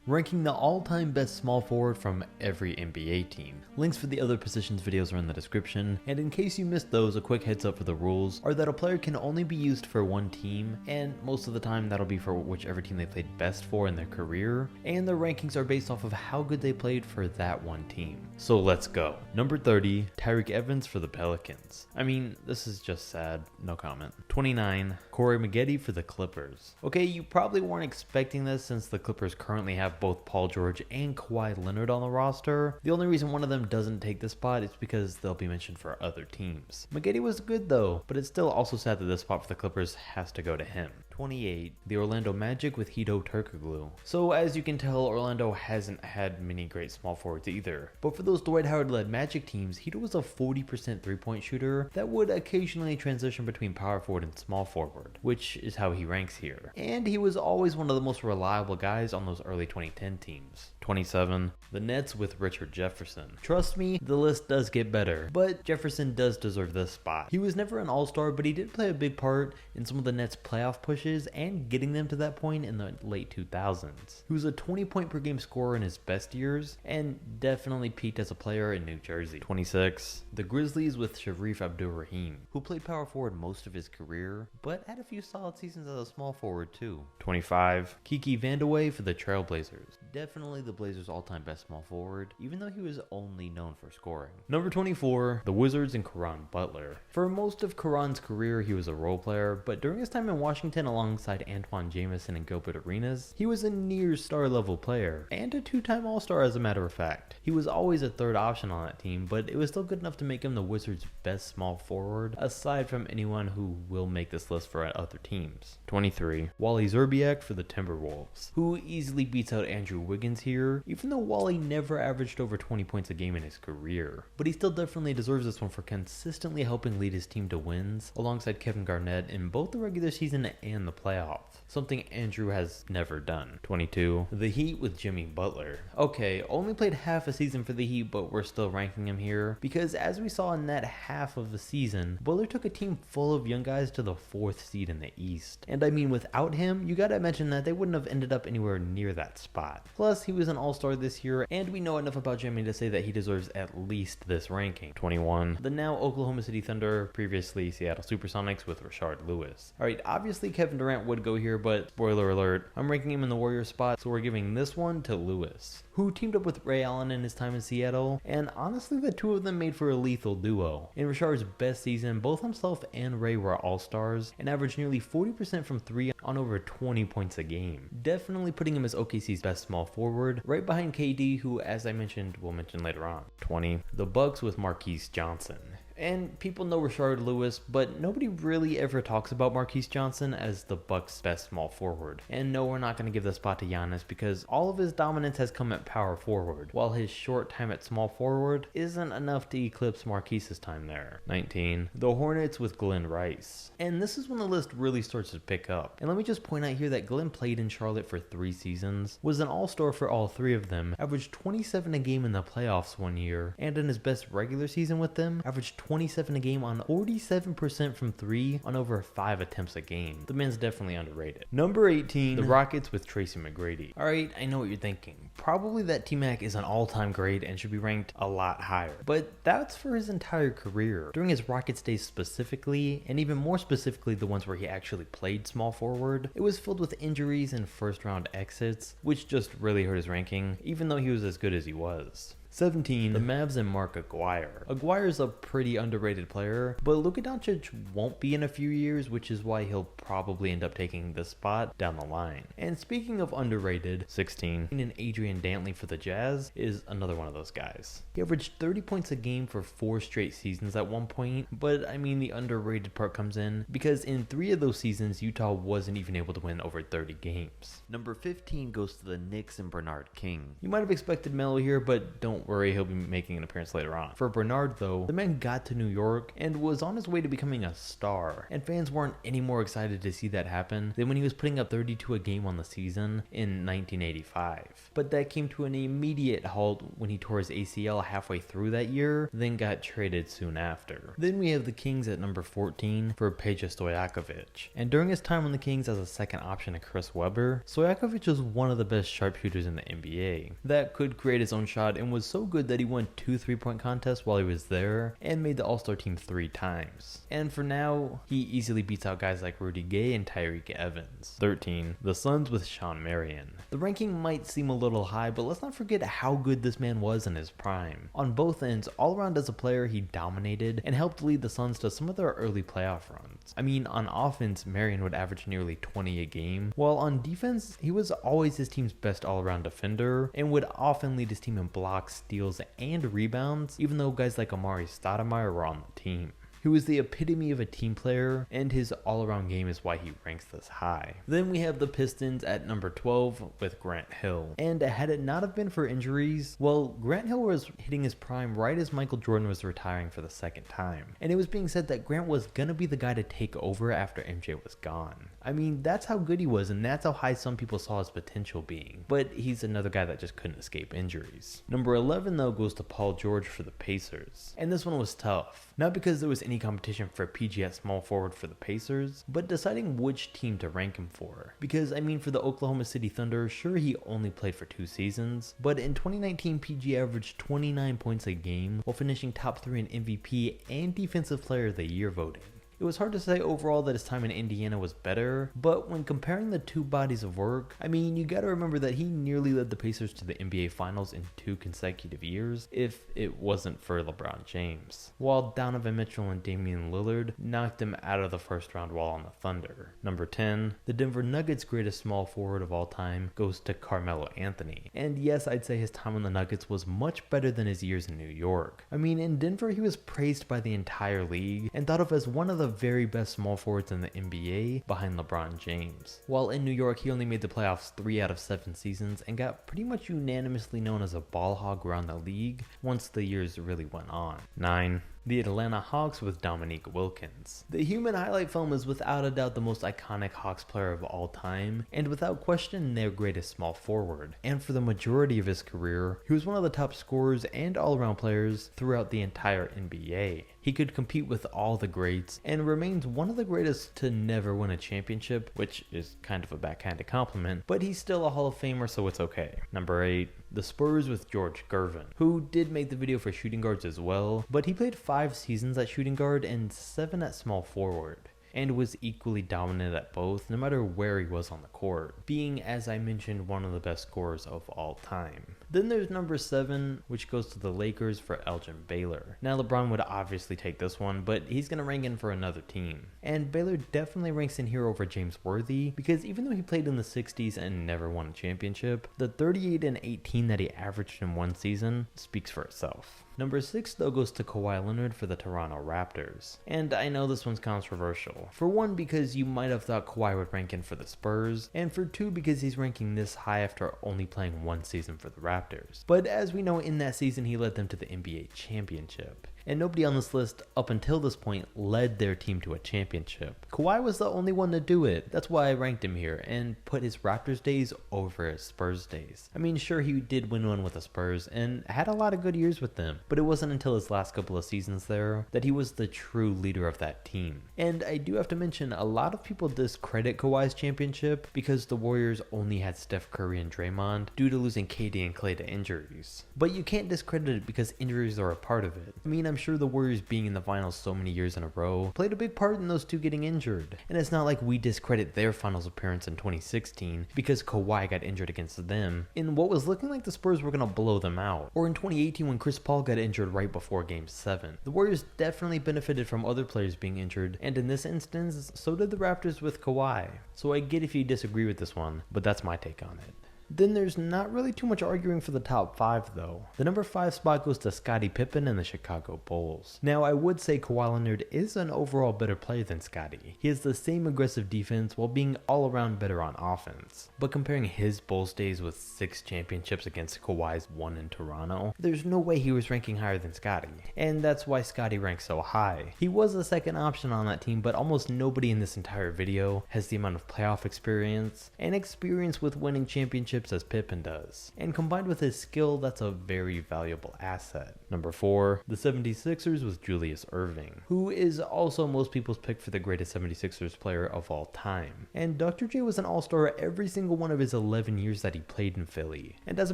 ranking the all-time best small forward from every NBA team. Links for the other positions videos are in the description, and in case you missed those, a quick heads up for the rules are that a player can only be used for one team, and most of the time that'll be for whichever team they played best for in their career, and the rankings are based off of how good they played for that one team. So let's go. Number 30, Tyreke Evans for the Pelicans. I mean, this is just sad, no comment. 29, Corey Maggette for the Clippers. Okay, you probably weren't expecting this since the Clippers currently have both Paul George and Kawhi Leonard on the roster. The only reason one of them doesn't take this spot is because they'll be mentioned for other teams. Maggette was good though, but it's still also sad that this spot for the Clippers has to go to him. 28, the Orlando Magic with Hedo Turkoglu. So as you can tell, Orlando hasn't had many great small forwards either. But for those Dwight Howard led Magic teams, Hedo was a 40% 3-point shooter that would occasionally transition between power forward and small forward, which is how he ranks here. And he was always one of the most reliable guys on those early 2010 teams. 27, the Nets with Richard Jefferson. Trust me, the list does get better, but Jefferson does deserve this spot. He was never an all-star, but he did play a big part in some of the Nets' playoff pushes and getting them to that point in the late 2000s. He was a 20-point per game scorer in his best years and definitely peaked as a player in New Jersey. 26, the Grizzlies with Shareef Abdur-Rahim, who played power forward most of his career, but had a few solid seasons as a small forward too. 25, Kiki Vandeweghe for the Trailblazers. Definitely the Blazers' all-time best small forward, even though he was only known for scoring. Number 24, the Wizards and Caron Butler. For most of Caron's career, he was a role player, but during his time in Washington alongside Antoine Jamison and Gilbert Arenas, he was a near star-level player, and a two-time All-Star as a matter of fact. He was always a third option on that team, but it was still good enough to make him the Wizards' best small forward, aside from anyone who will make this list for other teams. 23, Wally Szczerbiak for the Timberwolves, who easily beats out Andrew Wiggins here, even though Wally never averaged over 20 points a game in his career. But he still definitely deserves this one for consistently helping lead his team to wins, alongside Kevin Garnett in both the regular season and the playoffs, something Andrew has never done. 22, the Heat with Jimmy Butler. Okay, only played half a season for the Heat, but we're still ranking him here, because as we saw in that half of the season, Butler took a team full of young guys to the 4th seed in the East. And I mean, without him, you gotta mention that they wouldn't have ended up anywhere near that spot. Plus, he was an all-star this year, and we know enough about Jimmy to say that he deserves at least this ranking. 21, the now Oklahoma City Thunder, previously Seattle Supersonics with Rashard Lewis. Alright, obviously Kevin Durant would go here, but spoiler alert, I'm ranking him in the Warriors spot, so we're giving this one to Lewis, who teamed up with Ray Allen in his time in Seattle, and honestly the two of them made for a lethal duo. In Rashard's best season, both himself and Ray were all-stars, and averaged nearly 40% from 3 on over 20 points a game. Definitely putting him as OKC's best small forward, right behind KD, who, as I mentioned, we'll mention later on. 20, the Bucks with Marquise Johnson. And people know Rashard Lewis, but nobody really ever talks about Marquise Johnson as the Bucks' best small forward. And no, we're not going to give the spot to Giannis because all of his dominance has come at power forward, while his short time at small forward isn't enough to eclipse Marquise's time there. 19, the Hornets with Glenn Rice. And this is when the list really starts to pick up. And let me just point out here that Glenn played in Charlotte for 3 seasons, was an all-star for all 3 of them, averaged 27 a game in the playoffs one year, and in his best regular season with them, averaged 27 a game on 47% from 3 on over 5 attempts a game. The man's definitely underrated. Number 18, the Rockets with Tracy McGrady. Alright, I know what you're thinking. Probably that T-Mac is an all-time great and should be ranked a lot higher. But that's for his entire career. During his Rockets days specifically, and even more specifically the ones where he actually played small forward, it was filled with injuries and first-round exits, which just really hurt his ranking, even though he was as good as he was. 17, the Mavs and Mark Aguirre. Aguirre's a pretty underrated player, but Luka Doncic won't be in a few years, which is why he'll probably end up taking this spot down the line. And speaking of underrated, 16, and Adrian Dantley for the Jazz is another one of those guys. He averaged 30 points a game for 4 straight seasons at one point, but I mean the underrated part comes in because in 3 of those seasons, Utah wasn't even able to win over 30 games. Number 15 goes to the Knicks and Bernard King. You might have expected Melo here, but don't don't worry, he'll be making an appearance later on. For Bernard though, the man got to New York and was on his way to becoming a star, and fans weren't any more excited to see that happen than when he was putting up 32 a game on the season in 1985. But that came to an immediate halt when he tore his ACL halfway through that year, then got traded soon after. Then we have the Kings at number 14 for Peja Stojakovic, and during his time on the Kings as a second option to Chris Webber, Stojakovic was one of the best sharpshooters in the NBA that could create his own shot and was so good that he won 2 3-point contests while he was there and made the All-Star team 3 times. And for now, he easily beats out guys like Rudy Gay and Tyreek Evans. 13. The Suns with Shawn Marion. The ranking might seem a little high, but let's not forget how good this man was in his prime. On both ends, all around as a player, he dominated and helped lead the Suns to some of their early playoff runs. I mean, on offense, Marion would average nearly 20 a game, while on defense, he was always his team's best all-around defender and would often lead his team in blocks, steals, and rebounds, even though guys like Amari Stoudemire were on the team. He was the epitome of a team player, and his all-around game is why he ranks this high. Then we have the Pistons at number 12 with Grant Hill. And had it not have been for injuries, well, Grant Hill was hitting his prime right as Michael Jordan was retiring for the second time. And it was being said that Grant was gonna be the guy to take over after MJ was gone. I mean, that's how good he was, and that's how high some people saw his potential being. But he's another guy that just couldn't escape injuries. Number 11 though goes to Paul George for the Pacers. And this one was tough. Not because there was any competition for PG at small forward for the Pacers, but deciding which team to rank him for. Because I mean, for the Oklahoma City Thunder, sure, he only played for 2 seasons, but in 2019 PG averaged 29 points a game while finishing top 3 in MVP and Defensive Player of the Year voting. It was hard to say overall that his time in Indiana was better, but when comparing the two bodies of work, I mean, you gotta remember that he nearly led the Pacers to the NBA Finals in 2 consecutive years, if it wasn't for LeBron James, while Donovan Mitchell and Damian Lillard knocked him out of the first round while on the Thunder. Number 10, the Denver Nuggets' greatest small forward of all time goes to Carmelo Anthony. And yes, I'd say his time on the Nuggets was much better than his years in New York. I mean, in Denver, he was praised by the entire league and thought of as one of the very best small forwards in the NBA behind LeBron James. While in New York, he only made the playoffs 3 out of 7 seasons and got pretty much unanimously known as a ball hog around the league once the years really went on. 9. The Atlanta Hawks with Dominique Wilkins. The human highlight film is without a doubt the most iconic Hawks player of all time, and without question their greatest small forward. And for the majority of his career, he was one of the top scorers and all-around players throughout the entire NBA. He could compete with all the greats, and remains one of the greatest to never win a championship, which is kind of a backhanded compliment, but he's still a Hall of Famer, so it's okay. Number 8. The Spurs with George Gervin, who did make the video for shooting guards as well, but he played 5 seasons at shooting guard and 7 at small forward, and was equally dominant at both no matter where he was on the court, being, as I mentioned, one of the best scorers of all time. Then there's number 7, which goes to the Lakers for Elgin Baylor. Now LeBron would obviously take this one, but he's going to rank in for another team. And Baylor definitely ranks in here over James Worthy, because even though he played in the 60s and never won a championship, the 38 and 18 that he averaged in one season speaks for itself. Number 6 though goes to Kawhi Leonard for the Toronto Raptors. And I know this one's controversial. For one, because you might have thought Kawhi would rank in for the Spurs, and for 2, because he's ranking this high after only playing 1 season for the Raptors. But as we know, in that season he led them to the NBA championship. And nobody on this list up until this point led their team to a championship. Kawhi was the only one to do it. That's why I ranked him here and put his Raptors days over his Spurs days. I mean, sure, he did win one with the Spurs and had a lot of good years with them, but it wasn't until his last couple of seasons there that he was the true leader of that team. And I do have to mention, a lot of people discredit Kawhi's championship because the Warriors only had Steph Curry and Draymond due to losing KD and Klay to injuries. But you can't discredit it because injuries are a part of it. I mean, I'm sure the Warriors being in the finals so many years in a row played a big part in those two getting injured. And it's not like we discredit their finals appearance in 2016 because Kawhi got injured against them in what was looking like the Spurs were going to blow them out. Or in 2018 when Chris Paul got injured right before Game 7. The Warriors definitely benefited from other players being injured, and in this instance, so did the Raptors with Kawhi. So I get if you disagree with this one, but that's my take on it. Then there's not really too much arguing for the top 5 though. The number 5 spot goes to Scottie Pippen and the Chicago Bulls. Now I would say Kawhi Leonard is an overall better player than Scottie. He has the same aggressive defense while being all around better on offense. But comparing his Bulls days with 6 championships against Kawhi's 1 in Toronto, there's no way he was ranking higher than Scottie. And that's why Scottie ranks so high. He was the second option on that team, but almost nobody in this entire video has the amount of playoff experience and experience with winning championships as Pippen does. And combined with his skill, that's a very valuable asset. Number 4, the 76ers with Julius Erving, who is also most people's pick for the greatest 76ers player of all time. And Dr. J was an all-star every single one of his 11 years that he played in Philly. And as a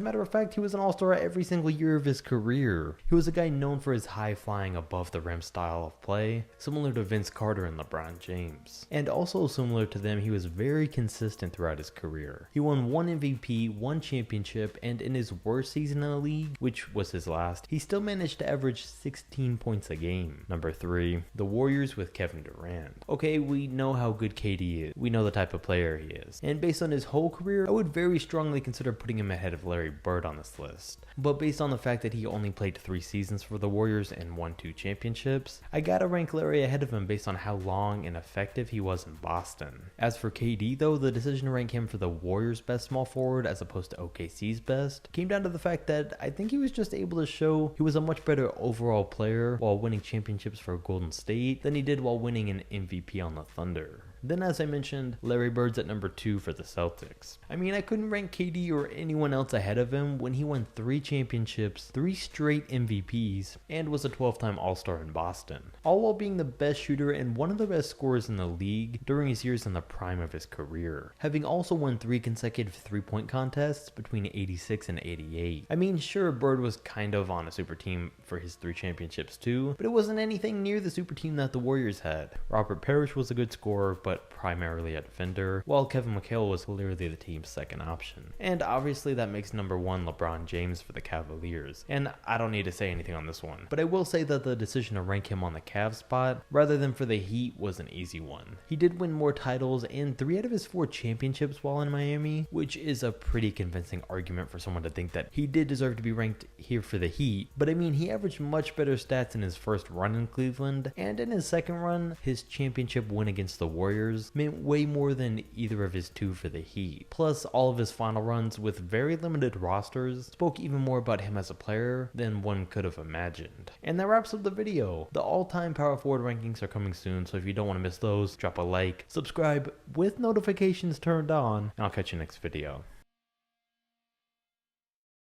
matter of fact, he was an all-star every single year of his career. He was a guy known for his high-flying above the rim style of play, similar to Vince Carter and LeBron James. And also similar to them, he was very consistent throughout his career. He won 1 MVP, 1 championship, and in his worst season in the league, which was his last, he still managed to average 16 points a game. Number 3, the Warriors with Kevin Durant. Okay, we know how good KD is. We know the type of player he is. And based on his whole career, I would very strongly consider putting him ahead of Larry Bird on this list. But based on the fact that he only played 3 seasons for the Warriors and won 2 championships, I gotta rank Larry ahead of him based on how long and effective he was in Boston. As for KD though, the decision to rank him for the Warriors' best small forward as opposed to OKC's best came down to the fact that I think he was just able to show he was a much better overall player while winning championships for Golden State than he did while winning an MVP on the Thunder. Then as I mentioned, Larry Bird's at number 2 for the Celtics. I mean, I couldn't rank KD or anyone else ahead of him when he won 3 championships, 3 straight MVPs, and was a 12-time All-Star in Boston. All while being the best shooter and one of the best scorers in the league during his years in the prime of his career. Having also won 3 consecutive 3-point contests between 86 and 88. I mean, sure, Bird was kind of on a super team for his 3 championships too, but it wasn't anything near the super team that the Warriors had. Robert Parrish was a good scorer, but primarily a defender, while Kevin McHale was clearly the team's second option. And obviously that makes number 1 LeBron James for the Cavaliers, and I don't need to say anything on this one, but I will say that the decision to rank him on the Cavs spot rather than for the Heat was an easy one. He did win more titles and 3 out of his 4 championships while in Miami, which is a pretty convincing argument for someone to think that he did deserve to be ranked here for the Heat, but I mean, he averaged much better stats in his first run in Cleveland, and in his second run, his championship win against the Warriors meant way more than either of his 2 for the Heat. Plus, all of his final runs with very limited rosters spoke even more about him as a player than one could have imagined. And that wraps up the video. The all-time power forward rankings are coming soon, so if you don't want to miss those, drop a like, subscribe with notifications turned on, and I'll catch you next video.